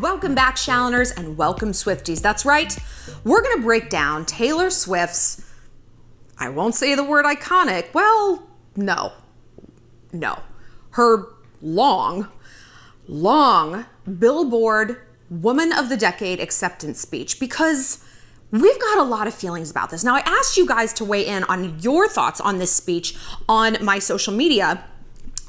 Welcome back, Shalloners, and welcome, Swifties. That's right, we're gonna break down Taylor Swift's, I won't say the word iconic, well, no, her long Billboard Woman of the Decade acceptance speech, because we've got a lot of feelings about this. Now, I asked you guys to weigh in on your thoughts on this speech on my social media,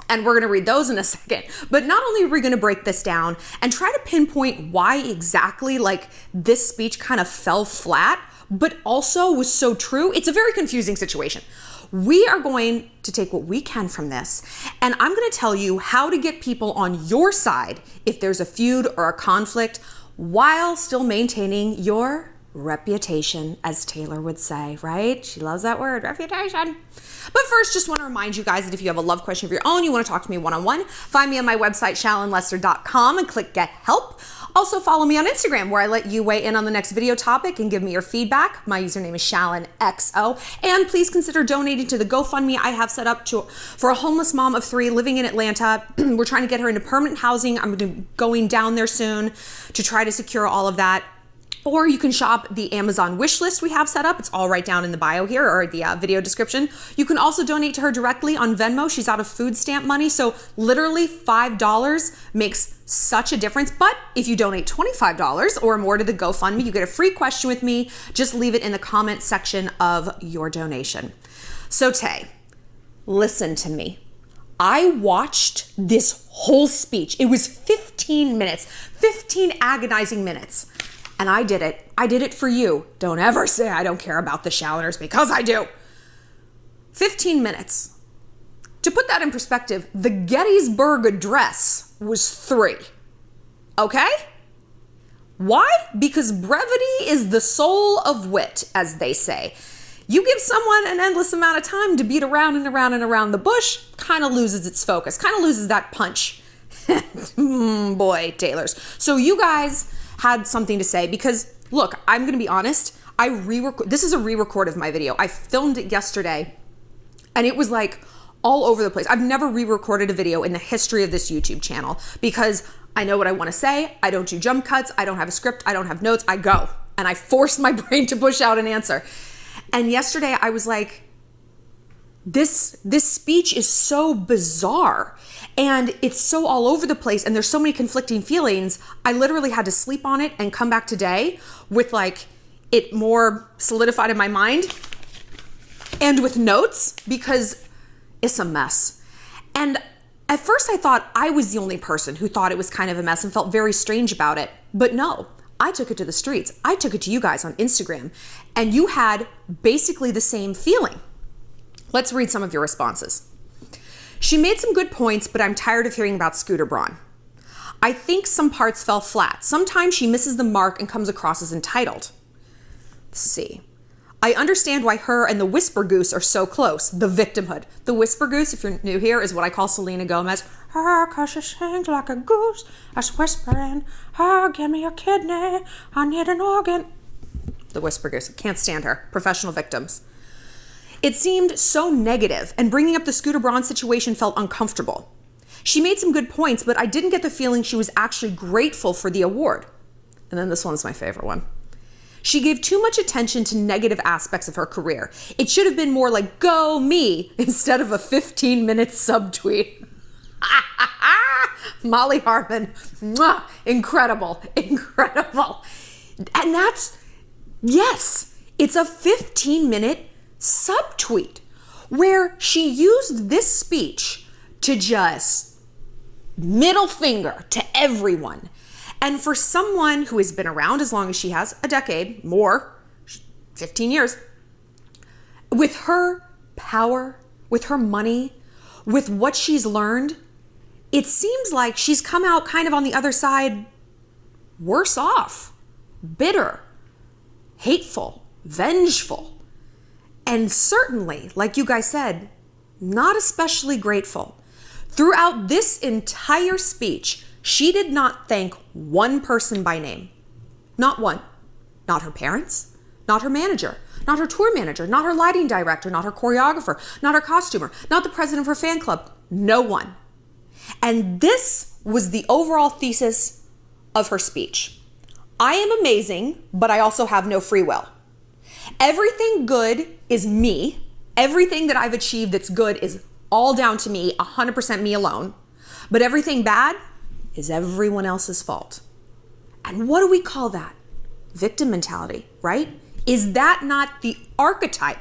and we're gonna read those in a second. But not only are we gonna break this down and try to pinpoint why exactly like this speech kind of fell flat, but also was so true. It's a very confusing situation. We are going to take what we can from this, and I'm gonna tell you how to get people on your side if there's a feud or a conflict while still maintaining your reputation, as Taylor would say, right? She loves that word, reputation. But first, just want to remind you guys that if you have a love question of your own, you want to talk to me one-on-one, find me on my website, shallonlester.com, and click Get Help. Also follow me on Instagram, where I let you weigh in on the next video topic and give me your feedback. My username is ShallonXO. And please consider donating to the GoFundMe I have set up for a homeless mom of 3 living in Atlanta. We're trying to get her into permanent housing. I'm going down there soon to try to secure all of that. Or you can shop the Amazon wish list we have set up. It's all right down in the bio here, or the video description. You can also donate to her directly on Venmo. She's out of food stamp money, so literally $5 makes such a difference. But if you donate $25 or more to the GoFundMe, you get a free question with me. Just leave it in the comment section of your donation. So Tay, listen to me. I watched this whole speech. It was 15 minutes, 15 agonizing minutes. And I did it. I did it for you. Don't ever say I don't care about the Shalloners, because I do. 15 minutes. To put that in perspective, the Gettysburg Address was 3. Okay? Why? Because brevity is the soul of wit, as they say. You give someone an endless amount of time to beat around and around and around the bush, kind of loses its focus, kind of loses that punch. Boy, Taylor's. So you guys had something to say, because look, I'm gonna be honest, this is a re-record of my video. I filmed it yesterday and it was like all over the place. I've never re-recorded a video in the history of this YouTube channel, because I know what I want to say. I don't do jump cuts. I don't have a script. I don't have notes. I go and I force my brain to push out an answer. And yesterday I was like, this speech is so bizarre and it's so all over the place and there's so many conflicting feelings. I literally had to sleep on it and come back today with like it more solidified in my mind and with notes, because it's a mess. And at first I thought I was the only person who thought it was kind of a mess and felt very strange about it. But no, I took it to the streets. I took it to you guys on Instagram, and you had basically the same feeling. Let's read some of your responses. She made some good points, but I'm tired of hearing about Scooter Braun. I think some parts fell flat. Sometimes she misses the mark and comes across as entitled. Let's see. I understand why her and the Whisper Goose are so close. The victimhood. The Whisper Goose, if you're new here, is what I call Selena Gomez. Oh, 'cause she sings like a goose, that's whispering. Oh, give me a kidney, I need an organ. The Whisper Goose. Can't stand her. Professional victims. It seemed so negative, and bringing up the Scooter Braun situation felt uncomfortable. She made some good points, but I didn't get the feeling she was actually grateful for the award. And then this one's my favorite one. She gave too much attention to negative aspects of her career. It should have been more like, go me, instead of a 15-minute subtweet. Molly Harmon, mwah, incredible, incredible. And that's, yes, it's a 15-minute subtweet where she used this speech to just middle finger to everyone. And for someone who has been around as long as she has, a decade, more, 15 years, with her power, with her money, with what she's learned, it seems like she's come out kind of on the other side worse off, bitter, hateful, vengeful. And certainly, like you guys said, not especially grateful. Throughout this entire speech, she did not thank one person by name. Not one. Not her parents, not her manager, not her tour manager, not her lighting director, not her choreographer, not her costumer, not the president of her fan club. No one. And this was the overall thesis of her speech. I am amazing, but I also have no free will. Everything good is me. Everything that I've achieved that's good is all down to me, 100% me alone. But everything bad is everyone else's fault. And what do we call that? Victim mentality, right? Is that not the archetype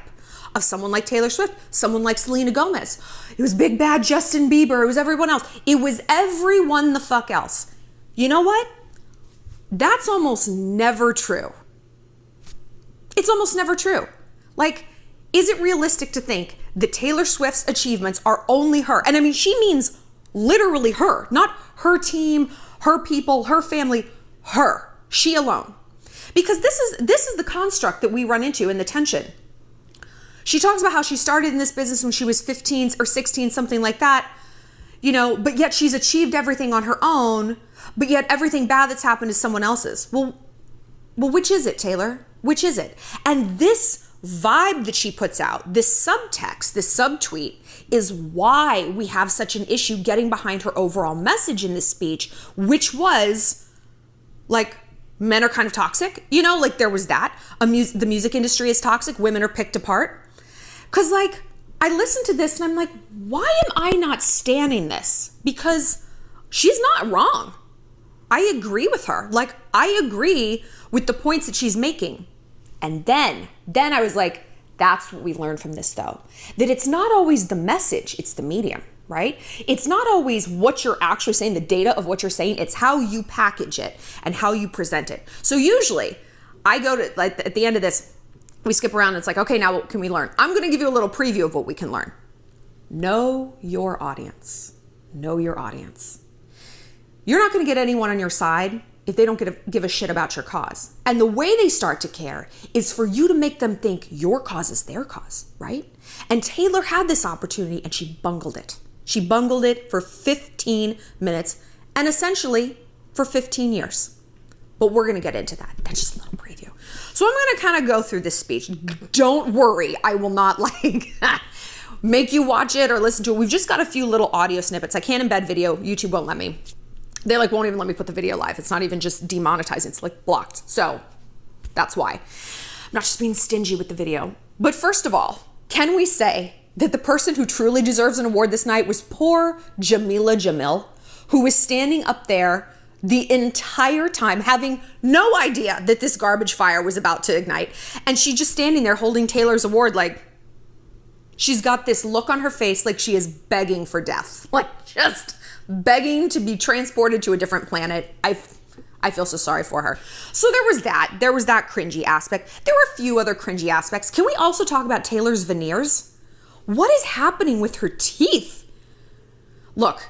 of someone like Taylor Swift, someone like Selena Gomez? It was big bad Justin Bieber, it was everyone else. It was everyone the fuck else. You know what? That's almost never true. It's almost never true. Like, is it realistic to think that Taylor Swift's achievements are only her? And I mean, she means literally her, not her team, her people, her family, her, she alone. Because this is the construct that we run into in the tension. She talks about how she started in this business when she was 15 or 16, something like that, you know, but yet she's achieved everything on her own, but yet everything bad that's happened is someone else's. Well, which is it, Taylor? Which is it? And this vibe that she puts out, this subtext, this subtweet, is why we have such an issue getting behind her overall message in this speech, which was like, men are kind of toxic, you know, like there was that. The music industry is toxic. Women are picked apart. Because like, I listened to this and I'm like, why am I not standing this? Because she's not wrong. I agree with her. Like, I agree with the points that she's making. And then I was like, that's what we learned from this though. That it's not always the message, it's the medium, right? It's not always what you're actually saying, the data of what you're saying, it's how you package it and how you present it. So usually I go to, like, at the end of this, we skip around and it's like, okay, now what can we learn? I'm going to give you a little preview of what we can learn. Know your audience. Know your audience. You're not going to get anyone on your side if they don't give a shit about your cause. And the way they start to care is for you to make them think your cause is their cause, right? And Taylor had this opportunity and she bungled it. She bungled it for 15 minutes and essentially for 15 years. But we're going to get into that. That's just a little preview. So I'm going to kind of go through this speech. Don't worry. I will not like make you watch it or listen to it. We've just got a few little audio snippets. I can't embed video. YouTube won't let me. They like won't even let me put the video live. It's not even just demonetized. It's like blocked. So that's why. I'm not just being stingy with the video. But first of all, can we say that the person who truly deserves an award this night was poor Jamila Jamil, who was standing up there the entire time having no idea that this garbage fire was about to ignite. And she's just standing there holding Taylor's award like she's got this look on her face like she is begging for death. Like just begging to be transported to a different planet. I feel so sorry for her. So there was that cringy aspect. There were a few other cringy aspects. Can we also talk about Taylor's veneers? What is happening with her teeth? Look,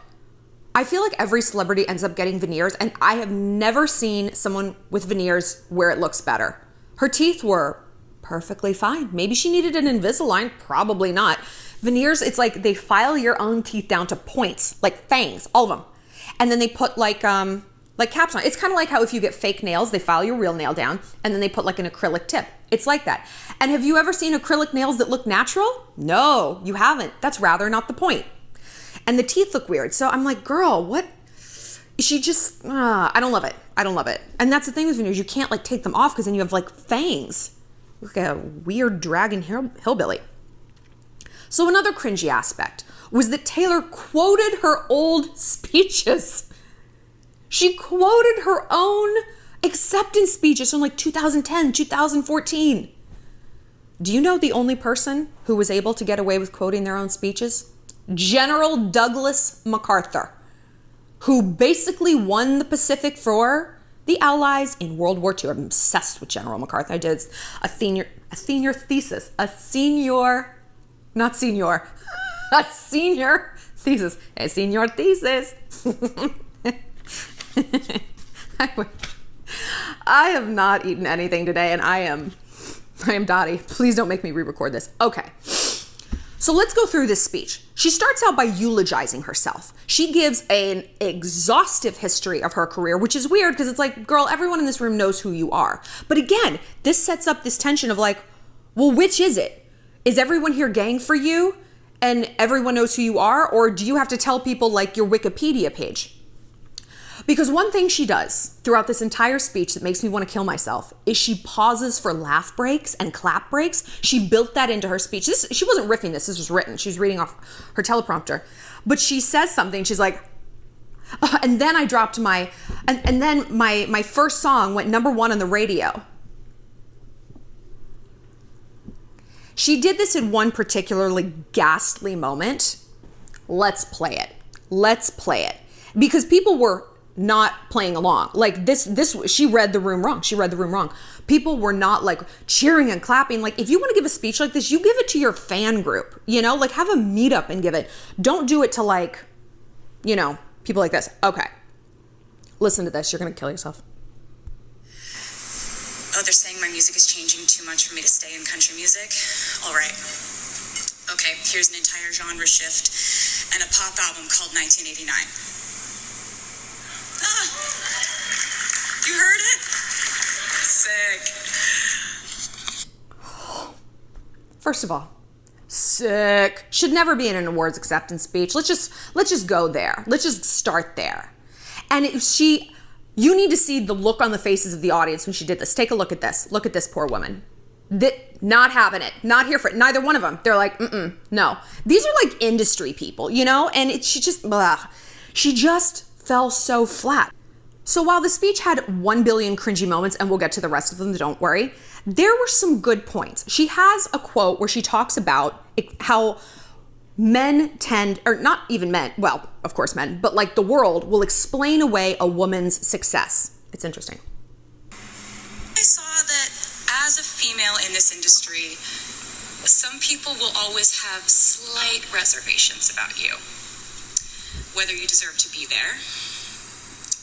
I feel like every celebrity ends up getting veneers, and I have never seen someone with veneers where it looks better. Her teeth were perfectly fine. Maybe she needed an Invisalign, probably not. Veneers, it's like they file your own teeth down to points, like fangs, all of them. And then they put like caps on. It's kind of like how if you get fake nails, they file your real nail down and then they put like an acrylic tip. It's like that. And have you ever seen acrylic nails that look natural? No, you haven't. That's rather not the point. And the teeth look weird. So I'm like, girl, what? She just, I don't love it. I don't love it. And that's the thing with veneers. You can't like take them off because then you have like fangs. Look at a weird dragon hillbilly. So another cringy aspect was that Taylor quoted her old speeches. She quoted her own acceptance speeches from like 2010, 2014. Do you know the only person who was able to get away with quoting their own speeches? General Douglas MacArthur, who basically won the Pacific for the Allies in World War II. I'm obsessed with General MacArthur. I did a senior thesis. A senior thesis. I have not eaten anything today and I am Dottie. Please don't make me re-record this. Okay. So let's go through this speech. She starts out by eulogizing herself. She gives an exhaustive history of her career, which is weird because it's like, girl, everyone in this room knows who you are. But again, this sets up this tension of like, well, which is it? Is everyone here gang for you and everyone knows who you are? Or do you have to tell people like your Wikipedia page? Because one thing she does throughout this entire speech that makes me want to kill myself is she pauses for laugh breaks and clap breaks. She built that into her speech. She wasn't riffing this was written. She was reading off her teleprompter. But she says something, she's like, and then I dropped my, and then my first song went #1 on the radio. She did this in one particularly ghastly moment. Let's play it. Let's play it. Because people were not playing along. Like this, she read the room wrong. She read the room wrong. People were not like cheering and clapping. Like if you want to give a speech like this, you give it to your fan group, you know, like have a meetup and give it. Don't do it to like, you know, people like this. Okay. Listen to this. You're going to kill yourself. Oh, they're saying my music is changing too much for me to stay in country music? All right. Okay, here's an entire genre shift and a pop album called 1989. You heard it? Sick. First of all, sick. Should never be in an awards acceptance speech. Let's just go there. Let's just start there. And you need to see the look on the faces of the audience when she did this. Take a look at this. Look at this poor woman. Not having it. Not here for it. Neither one of them. They're like, no. These are like industry people, you know? And she just fell so flat. So while the speech had 1 billion cringy moments, and we'll get to the rest of them, don't worry, there were some good points. She has a quote where she talks about how men tend, or not even men, well, of course men, but like the world will explain away a woman's success. It's interesting. I saw that as a female in this industry, some people will always have slight reservations about you. Whether you deserve to be there,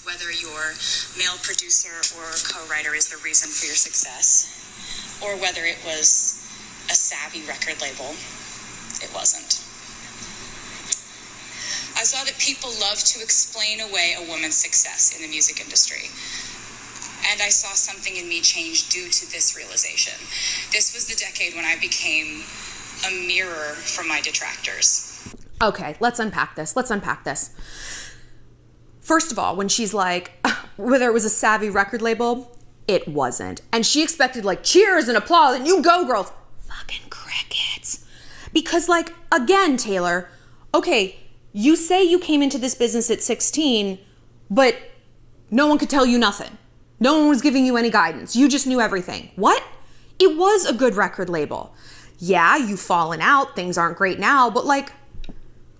whether your male producer or co-writer is the reason for your success, or whether it was a savvy record label. It wasn't. I saw that people love to explain away a woman's success in the music industry. And I saw something in me change due to this realization. This was the decade when I became a mirror for my detractors. Okay, let's unpack this. First of all, when she's like, whether it was a savvy record label, it wasn't. And she expected like cheers and applause and you go girls. Fucking crickets. Because like, again, Taylor, okay, you say you came into this business at 16, but no one could tell you nothing. No one was giving you any guidance. You just knew everything. What? It was a good record label. Yeah, you've fallen out. Things aren't great now, but like,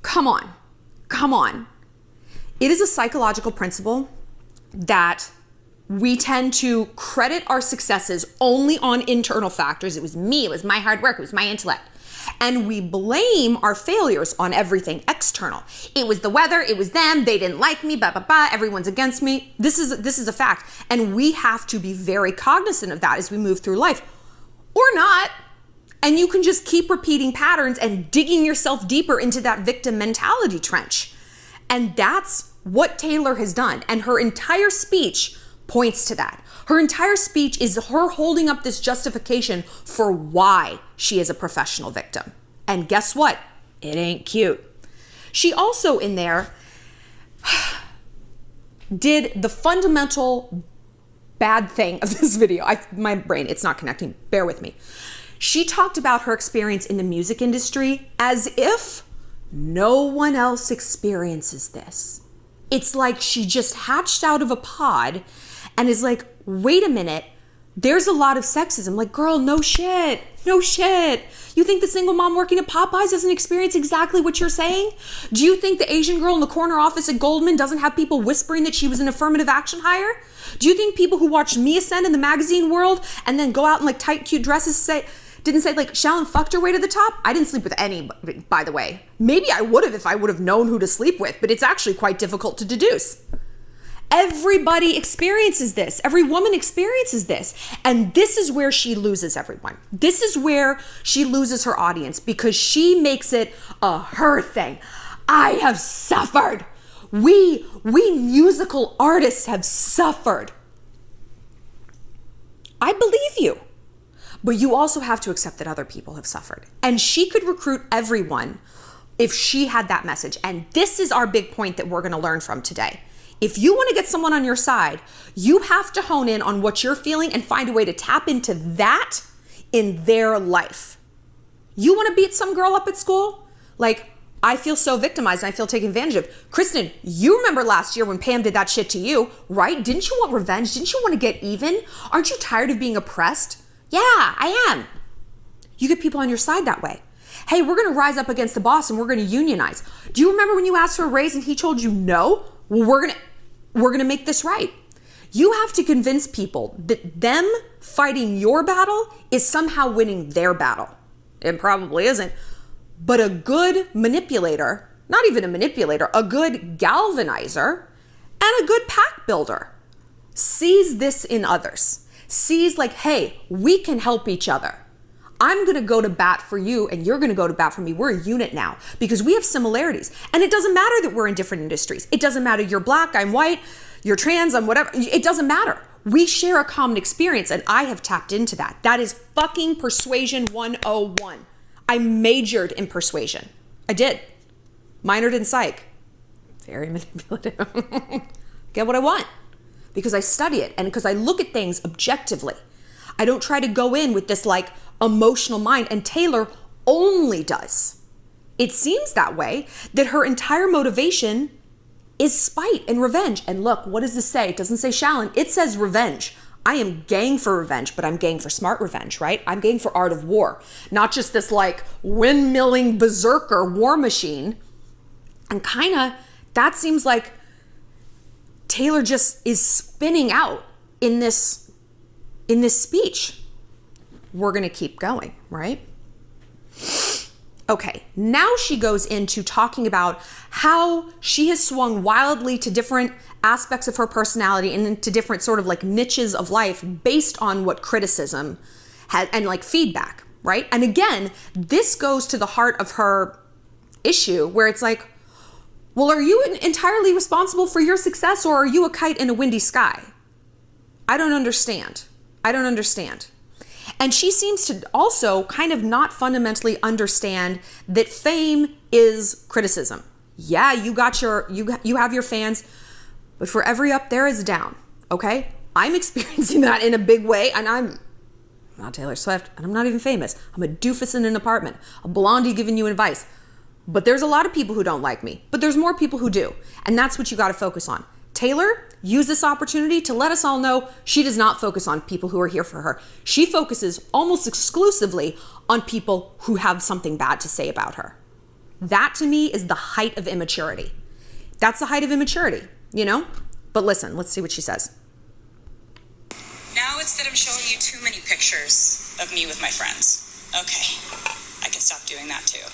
come on. It is a psychological principle that we tend to credit our successes only on internal factors. It was me, it was my hard work, it was my intellect. And we blame our failures on everything external. It was the weather, it was them, they didn't like me, everyone's against me. This is a fact. And we have to be very cognizant of that as we move through life. Or not. And you can just keep repeating patterns and digging yourself deeper into that victim mentality trench. And that's what Taylor has done. And her entire speech points to that. Her entire speech is her holding up this justification for why she is a professional victim. And guess what? It ain't cute. She also in there did the fundamental bad thing of this video. My brain, it's not connecting. Bear with me. She talked about her experience in the music industry as if no one else experiences this. It's like she just hatched out of a pod and is like, wait a minute, there's a lot of sexism. Like, girl, no shit. You think the single mom working at Popeyes doesn't experience exactly what you're saying? Do you think the Asian girl in the corner office at Goldman doesn't have people whispering that she was an affirmative action hire? Do you think people who watch me ascend in the magazine world and then go out in like tight, cute dresses didn't say like Shallon fucked her way to the top? I didn't sleep with anybody, by the way. Maybe I would have if I would have known who to sleep with, but it's actually quite difficult to deduce. Everybody experiences this. Every woman experiences this. And this is where she loses everyone. This is where she loses her audience because she makes it a her thing. I have suffered. We musical artists have suffered. I believe you. But you also have to accept that other people have suffered. And she could recruit everyone if she had that message. And this is our big point that we're going to learn from today. If you want to get someone on your side, you have to hone in on what you're feeling and find a way to tap into that in their life. You want to beat some girl up at school? Like, I feel so victimized and I feel taken advantage of. Kristen, you remember last year when Pam did that shit to you, right? Didn't you want revenge? Didn't you want to get even? Aren't you tired of being oppressed? Yeah, I am. You get people on your side that way. Hey, we're going to rise up against the boss and we're going to unionize. Do you remember when you asked for a raise and he told you no? Well, we're going to make this right. You have to convince people that them fighting your battle is somehow winning their battle. It probably isn't. But a good manipulator, not even a manipulator, a good galvanizer and a good pack builder sees this in others, sees like, hey, we can help each other. I'm going to go to bat for you and you're going to go to bat for me. We're a unit now because we have similarities. And it doesn't matter that we're in different industries. It doesn't matter you're black, I'm white, you're trans, I'm whatever. It doesn't matter. We share a common experience and I have tapped into that. That is fucking persuasion 101. I majored in persuasion. I did. Minored in psych. Very manipulative. Get what I want. Because I study it and because I look at things objectively. I don't try to go in with this like emotional mind, and Taylor only does. It seems that way, that her entire motivation is spite and revenge. And look, what does this say? It doesn't say Shallon, it says revenge. I am gang for revenge, but I'm gang for smart revenge, right? I'm gang for art of war, not just this like windmilling berserker war machine. And kind of, that seems like Taylor just is spinning out in this speech. We're going to keep going, right? Okay, now she goes into talking about how she has swung wildly to different aspects of her personality and into different sort of like niches of life based on what criticism had and like feedback, right? And again, this goes to the heart of her issue where it's like, well, are you entirely responsible for your success or are you a kite in a windy sky? I don't understand. And she seems to also kind of not fundamentally understand that fame is criticism. Yeah, you have your fans, but for every up there is a down, okay? I'm experiencing that in a big way, and I'm not Taylor Swift, and I'm not even famous. I'm a doofus in an apartment, a blondie giving you advice. But there's a lot of people who don't like me, but there's more people who do, and that's what you gotta focus on. Taylor used this opportunity to let us all know she does not focus on people who are here for her. She focuses almost exclusively on people who have something bad to say about her. That to me is the height of immaturity. That's the height of immaturity, you know? But listen, let's see what she says. Now it's that I'm showing you too many pictures of me with my friends. Okay, I can stop doing that too.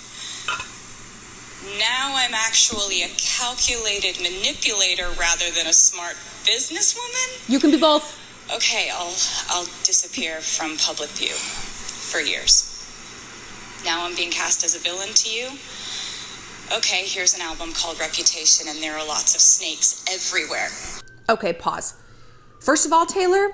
Now I'm actually a calculated manipulator rather than a smart businesswoman? You can be both. Okay, I'll disappear from public view for years. Now I'm being cast as a villain to you? Okay, here's an album called Reputation and there are lots of snakes everywhere. Okay, pause. First of all, Taylor,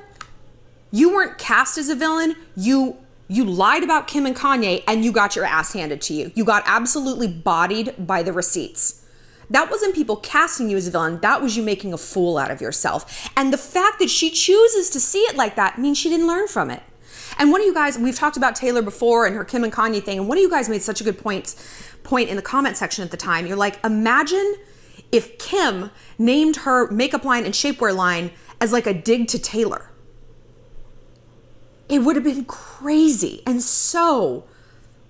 you weren't cast as a villain. You lied about Kim and Kanye and you got your ass handed to you. You got absolutely bodied by the receipts. That wasn't people casting you as a villain. That was you making a fool out of yourself. And the fact that she chooses to see it like that means she didn't learn from it. And one of you guys, we've talked about Taylor before and her Kim and Kanye thing, and one of you guys made such a good point in the comment section at the time. You're like, imagine if Kim named her makeup line and shapewear line as like a dig to Taylor. It would have been crazy and so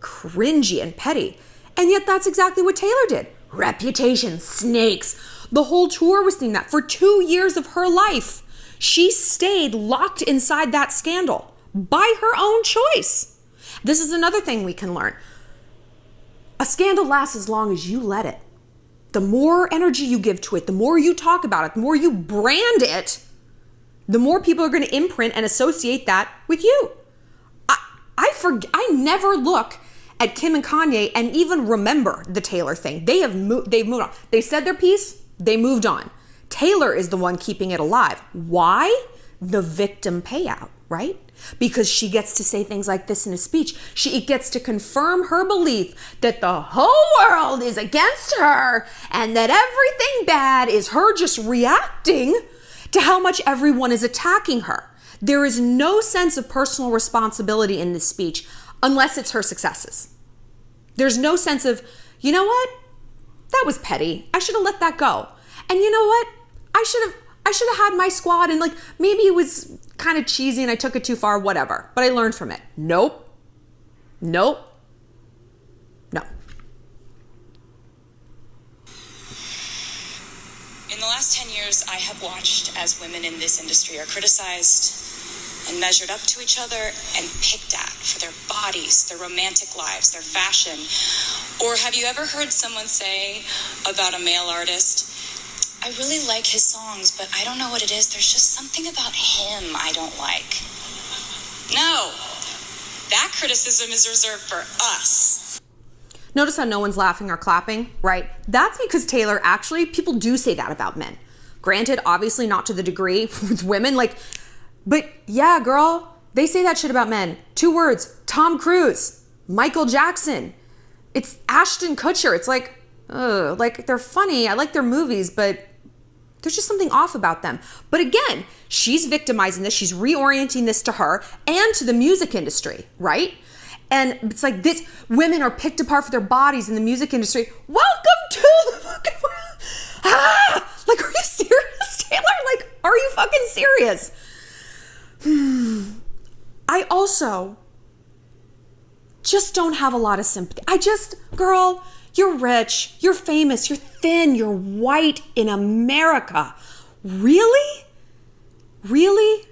cringy and petty. And yet that's exactly what Taylor did. Reputation, snakes. The whole tour was themed that. For 2 years of her life, she stayed locked inside that scandal by her own choice. This is another thing we can learn. A scandal lasts as long as you let it. The more energy you give to it, the more you talk about it, the more you brand it, the more people are going to imprint and associate that with you. I never look at Kim and Kanye and even remember the Taylor thing. They've moved on. They said their piece, they moved on. Taylor is the one keeping it alive. Why? The victim payout, right? Because she gets to say things like this in a speech. She gets to confirm her belief that the whole world is against her and that everything really bad is her just reacting to how much everyone is attacking her. There is no sense of personal responsibility in this speech unless it's her successes. There's no sense of, you know what? That was petty. I should have let that go. And you know what? I should have had my squad, and like maybe it was kind of cheesy and I took it too far, whatever. But I learned from it. Nope. No. In the last 10 years, I have watched as women in this industry are criticized and measured up to each other and picked at for their bodies, their romantic lives, their fashion. Or have you ever heard someone say about a male artist, I really like his songs, but I don't know what it is. There's just something about him I don't like. No, that criticism is reserved for us. Notice how no one's laughing or clapping, right? That's because Taylor, actually, people do say that about men. Granted, obviously not to the degree with women, like, but yeah, girl, they say that shit about men. 2 words, Tom Cruise, Michael Jackson. It's Ashton Kutcher. It's like, ugh, like they're funny. I like their movies, but there's just something off about them. But again, she's victimizing this. She's reorienting this to her and to the music industry, right? And it's like this, women are picked apart for their bodies in the music industry. Welcome to the fucking world. Like, are you serious, Taylor? Like, are you fucking serious? I also just don't have a lot of sympathy. Girl, you're rich, you're famous, you're thin, you're white in America. Really? Really?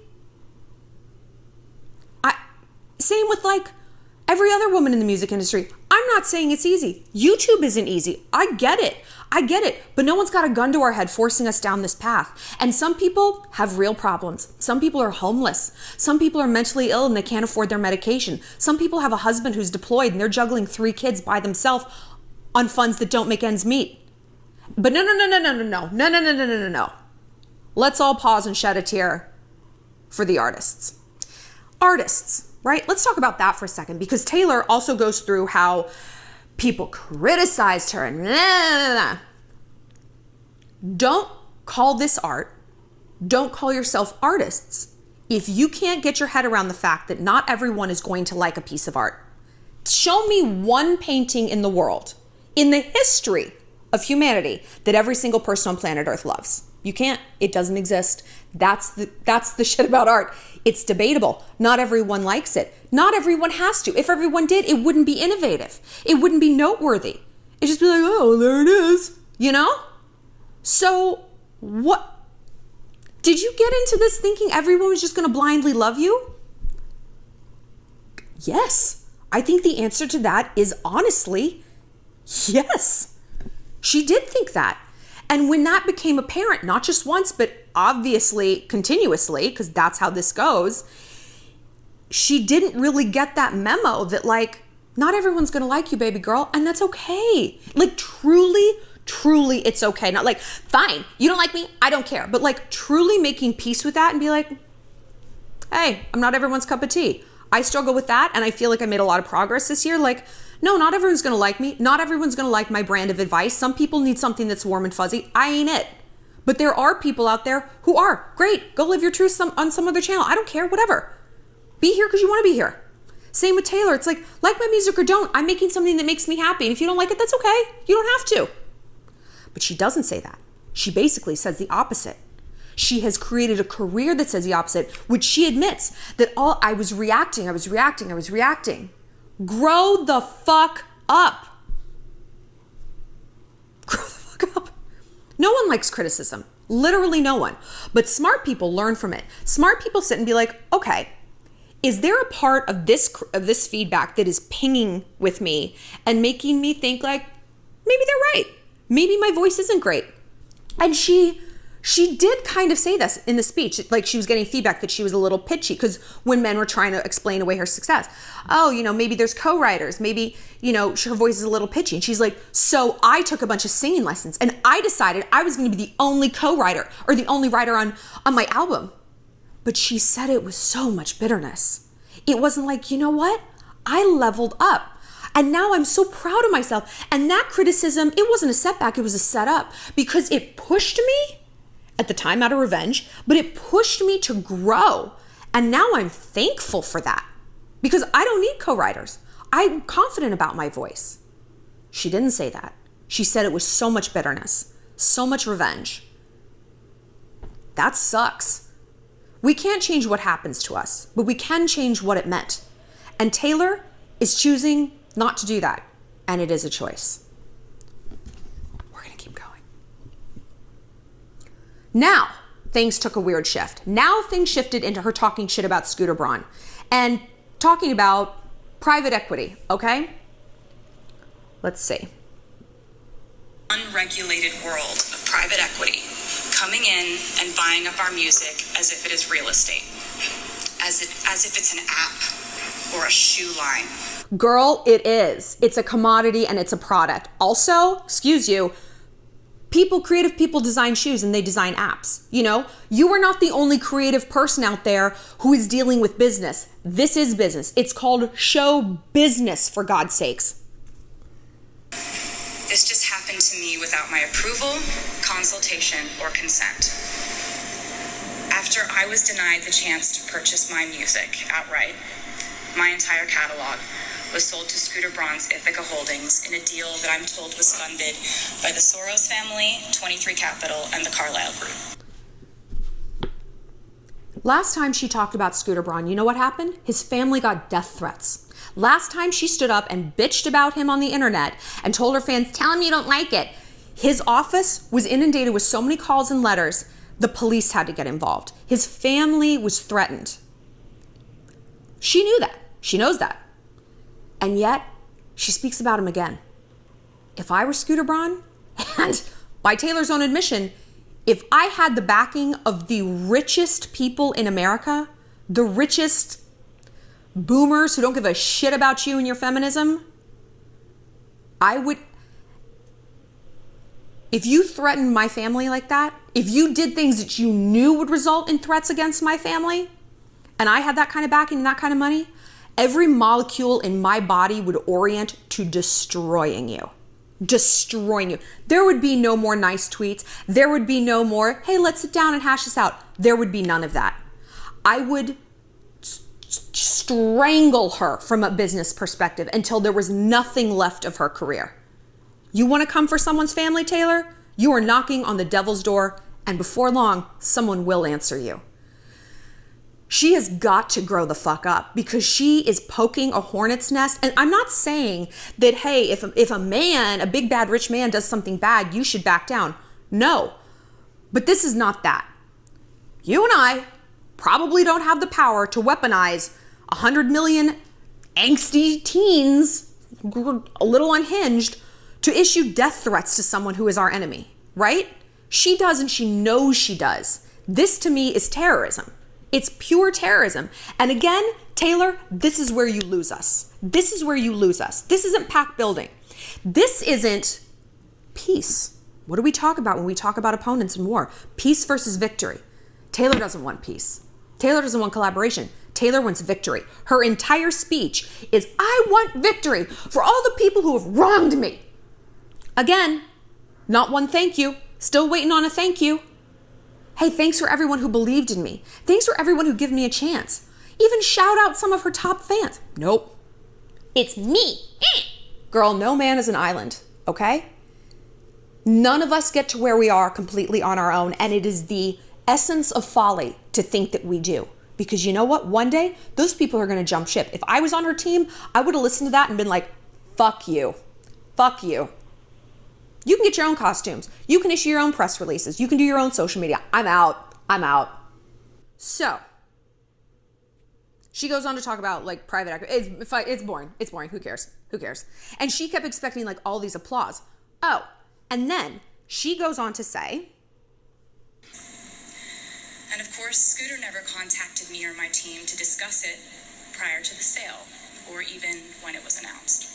Same with like every other woman in the music industry. I'm not saying it's easy. YouTube isn't easy. I get it. But no one's got a gun to our head forcing us down this path. And some people have real problems. Some people are homeless. Some people are mentally ill and they can't afford their medication. Some people have a husband who's deployed and they're juggling 3 kids by themselves on funds that don't make ends meet. But no. Let's all pause and shed a tear for the artists. Artists, right? Let's talk about that for a second, because Taylor also goes through how people criticized her and Don't call this art. Don't call yourself artists if you can't get your head around the fact that not everyone is going to like a piece of art. Show me one painting in the world, in the history of humanity, that every single person on planet Earth loves. You can't. It doesn't exist. That's the shit about art. It's debatable. Not everyone likes it. Not everyone has to. If everyone did, it wouldn't be innovative. It wouldn't be noteworthy. It'd just be like, oh, there it is. You know? So what? Did you get into this thinking everyone was just going to blindly love you? Yes. I think the answer to that is honestly, yes. She did think that. And when that became apparent, not just once, but obviously continuously, because that's how this goes, she didn't really get that memo that like, not everyone's gonna like you, baby girl, and that's okay. Like truly, it's okay. Not like, fine, you don't like me, I don't care. But like truly making peace with that and be like, hey, I'm not everyone's cup of tea. I struggle with that, and I feel like I made a lot of progress this year. Like, no, not everyone's gonna like me. Not everyone's gonna like my brand of advice. Some people need something that's warm and fuzzy. I ain't it. But there are people out there who are. Great, go live your truth on some other channel. I don't care, whatever. Be here because you wanna be here. Same with Taylor. It's like my music or don't. I'm making something that makes me happy. And if you don't like it, that's okay. You don't have to. But she doesn't say that. She basically says the opposite. She has created a career that says the opposite, which she admits that I was reacting. Grow the fuck up. Grow the fuck up. No one likes criticism. Literally no one. But smart people learn from it. Smart people sit and be like, okay, is there a part of this feedback that is pinging with me and making me think like, maybe they're right. Maybe my voice isn't great. And she did kind of say this in the speech, like she was getting feedback that she was a little pitchy, because when men were trying to explain away her success, oh, maybe there's co-writers, maybe, her voice is a little pitchy. And she's like, so I took a bunch of singing lessons and I decided I was going to be the only co-writer or the only writer on my album. But she said it with so much bitterness. It wasn't like, you know what? I leveled up. And now I'm so proud of myself. And that criticism, it wasn't a setback, it was a setup, because it pushed me, at the time out of revenge, but it pushed me to grow. And now I'm thankful for that, because I don't need co-writers. I'm confident about my voice. She didn't say that. She said it was so much bitterness, so much revenge. That sucks. We can't change what happens to us, but we can change what it meant. And Taylor is choosing not to do that. And it is a choice. We're going to keep going. Now, things took a weird shift. Now things shifted into her talking shit about Scooter Braun and talking about private equity, okay? Let's see. Unregulated world of private equity coming in and buying up our music as if it is real estate, as if it's an app or a shoe line. Girl, it is. It's a commodity and it's a product. Also, excuse you, creative people design shoes and they design apps. You know, you are not the only creative person out there who is dealing with business. This is business. It's called show business, for God's sakes. This just happened to me without my approval, consultation, or consent. After I was denied the chance to purchase my music outright, my entire catalog was sold to Scooter Braun's Ithaca Holdings in a deal that I'm told was funded by the Soros family, 23 Capital, and the Carlyle Group. Last time she talked about Scooter Braun, you know what happened? His family got death threats. Last time she stood up and bitched about him on the internet and told her fans, tell him you don't like it. His office was inundated with so many calls and letters, the police had to get involved. His family was threatened. She knew that. She knows that. And yet, she speaks about him again. If I were Scooter Braun, and by Taylor's own admission, if I had the backing of the richest people in America, the richest boomers who don't give a shit about you and your feminism, I would, if you threatened my family like that, if you did things that you knew would result in threats against my family, and I had that kind of backing and that kind of money, every molecule in my body would orient to destroying you. Destroying you. There would be no more nice tweets. There would be no more, hey, let's sit down and hash this out. There would be none of that. I would strangle her from a business perspective until there was nothing left of her career. You want to come for someone's family, Taylor? You are knocking on the devil's door, and before long, someone will answer you. She has got to grow the fuck up, because she is poking a hornet's nest. And I'm not saying that, hey, if a man, a big bad rich man does something bad, you should back down. No, but this is not that. You and I probably don't have the power to weaponize 100 million angsty teens, a little unhinged, to issue death threats to someone who is our enemy, right? She does, and she knows she does. This to me is terrorism. It's pure terrorism. And again, Taylor, this is where you lose us. This is where you lose us. This isn't pack building. This isn't peace. What do we talk about when we talk about opponents in war? Peace versus victory. Taylor doesn't want peace. Taylor doesn't want collaboration. Taylor wants victory. Her entire speech is, I want victory for all the people who have wronged me. Again, not one thank you. Still waiting on a thank you. Hey, thanks for everyone who believed in me. Thanks for everyone who gave me a chance. Even shout out some of her top fans. Nope. It's me. Girl, no man is an island, okay? None of us get to where we are completely on our own, and it is the essence of folly to think that we do. Because you know what? One day, those people are going to jump ship. If I was on her team, I would have listened to that and been like, fuck you. Fuck you. You can get your own costumes. You can issue your own press releases. You can do your own social media. I'm out. I'm out. So, she goes on to talk about like private equity. It's boring. It's boring. Who cares? Who cares? And she kept expecting like all these applause. Oh, and then she goes on to say, and of course, Scooter never contacted me or my team to discuss it prior to the sale, or even when it was announced.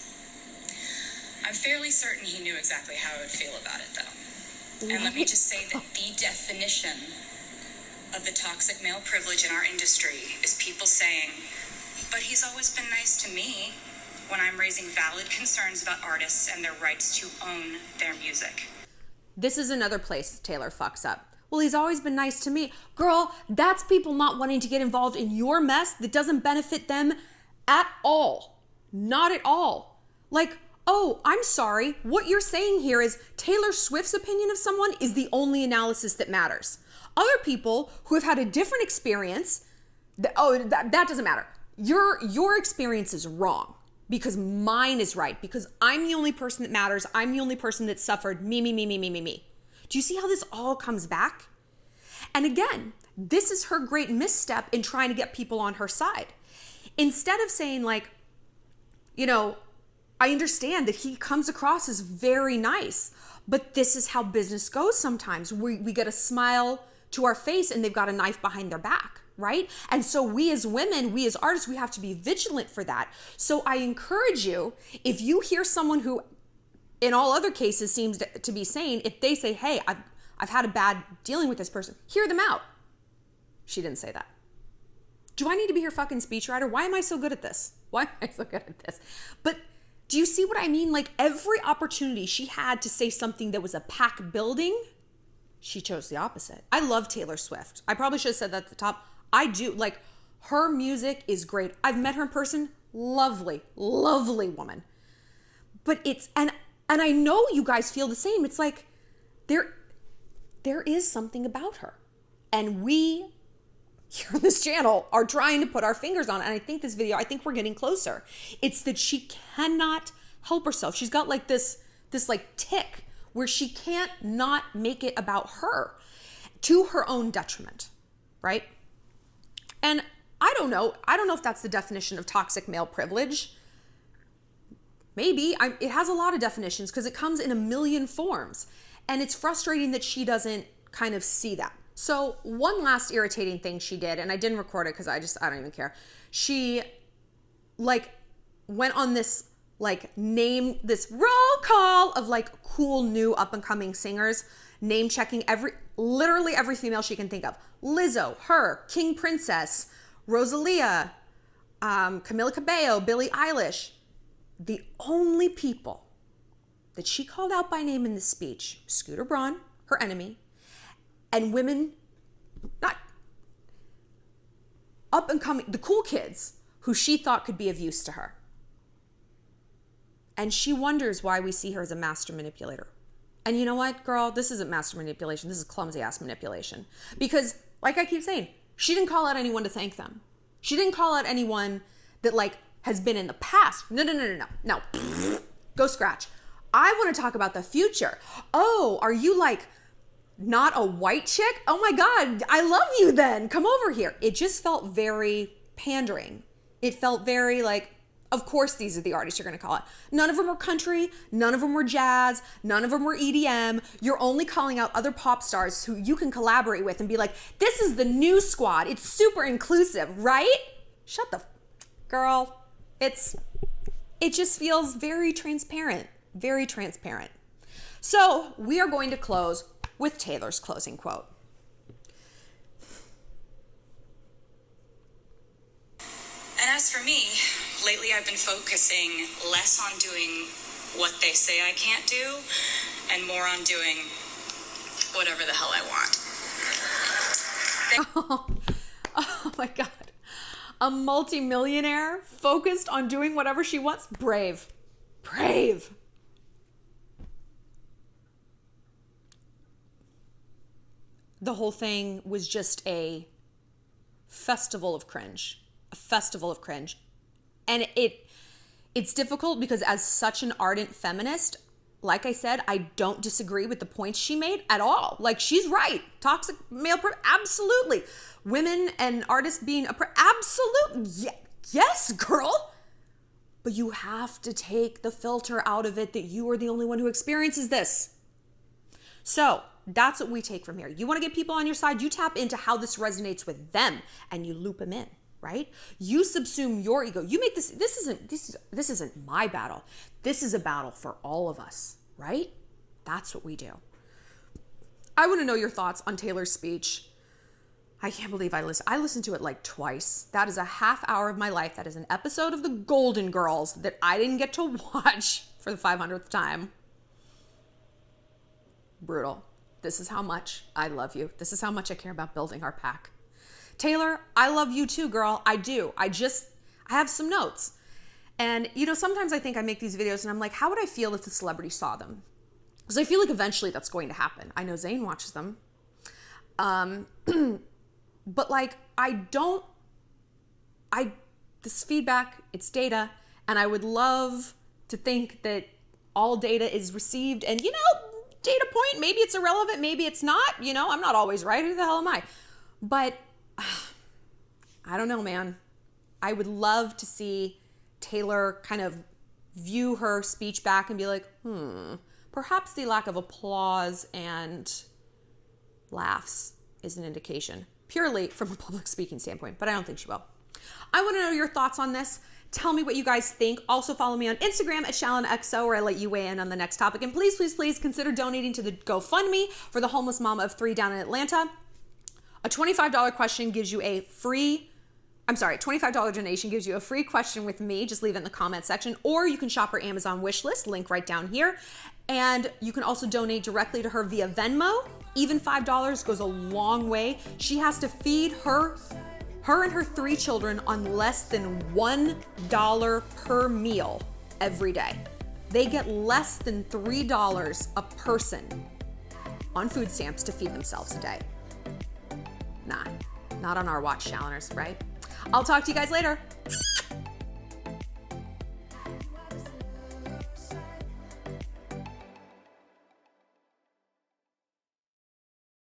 I'm fairly certain he knew exactly how I would feel about it, though. And let me just say that the definition of the toxic male privilege in our industry is people saying, but he's always been nice to me. when I'm raising valid concerns about artists and their rights to own their music. This is another place Taylor fucks up. Well, he's always been nice to me. Girl, that's people not wanting to get involved in your mess that doesn't benefit them at all. Not at all. Like, oh, I'm sorry. What you're saying here is Taylor Swift's opinion of someone is the only analysis that matters. Other people who have had a different experience, that doesn't matter. Your experience is wrong because mine is right, because I'm the only person that matters. I'm the only person that suffered. Me. Do you see how this all comes back? And again, this is her great misstep in trying to get people on her side. Instead of saying like, you know, I understand that he comes across as very nice, but this is how business goes sometimes. We get a smile to our face and they've got a knife behind their back, right? And so we as women, we as artists, we have to be vigilant for that. So I encourage you, if you hear someone who in all other cases seems to be sane, if they say, hey, I've had a bad dealing with this person, hear them out. She didn't say that. Do I need to be her fucking speechwriter? Why am I so good at this? But do you see what I mean? Like every opportunity she had to say something that was a pack building, she chose the opposite. I love Taylor Swift. I probably should have said that at the top. I do. Like her music is great. I've met her in person. Lovely, lovely woman. But and I know you guys feel the same. It's like there is something about her. And we here on this channel are trying to put our fingers on it. And I think this video, I think we're getting closer. It's that she cannot help herself. She's got like this like tick where she can't not make it about her to her own detriment, right? And I don't know if that's the definition of toxic male privilege. Maybe. It has a lot of definitions because it comes in a million forms. And it's frustrating that she doesn't kind of see that. So one last irritating thing she did, and I didn't record it because I don't even care. She like went on this this roll call of like cool new up and coming singers, name checking literally every female she can think of. Lizzo, her, King Princess, Rosalia, Camila Cabello, Billie Eilish. The only people that she called out by name in this speech, Scooter Braun, her enemy, and women, not up and coming, the cool kids who she thought could be of use to her. And she wonders why we see her as a master manipulator. And you know what, girl? This isn't master manipulation. This is clumsy ass manipulation. Because, like I keep saying, she didn't call out anyone to thank them. She didn't call out anyone that has been in the past. No. Go scratch. I want to talk about the future. Oh, are you not a white chick? Oh my God, I love you then. Come over here. It just felt very pandering. It felt very of course these are the artists you're going to call it. None of them were country. None of them were jazz. None of them were EDM. You're only calling out other pop stars who you can collaborate with and be like, this is the new squad. It's super inclusive, right? Shut the girl. It just feels very transparent. Very transparent. So we are going to close with Taylor's closing quote. And as for me, lately I've been focusing less on doing what they say I can't do and more on doing whatever the hell I want. Oh my God. A multimillionaire focused on doing whatever she wants? Brave. Brave. The whole thing was just a festival of cringe. A festival of cringe. And it's difficult because as such an ardent feminist, like I said, I don't disagree with the points she made at all. She's right. Toxic male, absolutely. Women and artists being absolute, yes, girl. But you have to take the filter out of it that you are the only one who experiences this. So that's what we take from here. You want to get people on your side, you tap into how this resonates with them and you loop them in, right? You subsume your ego. You make this isn't my battle. This is a battle for all of us, right? That's what we do. I want to know your thoughts on Taylor's speech. I can't believe I listened to it like twice. That is a half hour of my life. That is an episode of the Golden Girls that I didn't get to watch for the 500th time. Brutal. This is how much I love you. This is how much I care about building our pack. Taylor, I love you too, girl. I do. I have some notes. And, you know, sometimes I think I make these videos and I'm like, how would I feel if the celebrity saw them? Because I feel like eventually that's going to happen. I know Zayn watches them. But like, this feedback, it's data. And I would love to think that all data is received and, you know, data point, maybe it's irrelevant, maybe it's not, you know, I'm not always right. Who the hell am I? But I don't know, man. I would love to see Taylor kind of view her speech back and be like, perhaps the lack of applause and laughs is an indication, purely from a public speaking standpoint, but I don't think she will. I want to know your thoughts on this. Tell me what you guys think. Also follow me on Instagram at shallonxo, where I let you weigh in on the next topic. And please, please, please consider donating to the GoFundMe for the homeless mom of 3 down in Atlanta. A $25 question gives you a free, $25 donation gives you a free question with me. Just leave it in the comment section, or you can shop her Amazon wish list, link right down here. And you can also donate directly to her via Venmo. Even $5 goes a long way. She has to feed her and her 3 children on less than $1 per meal every day. They get less than $3 a person on food stamps to feed themselves a day. Nah, not on our watch, Shalloners, right? I'll talk to you guys later.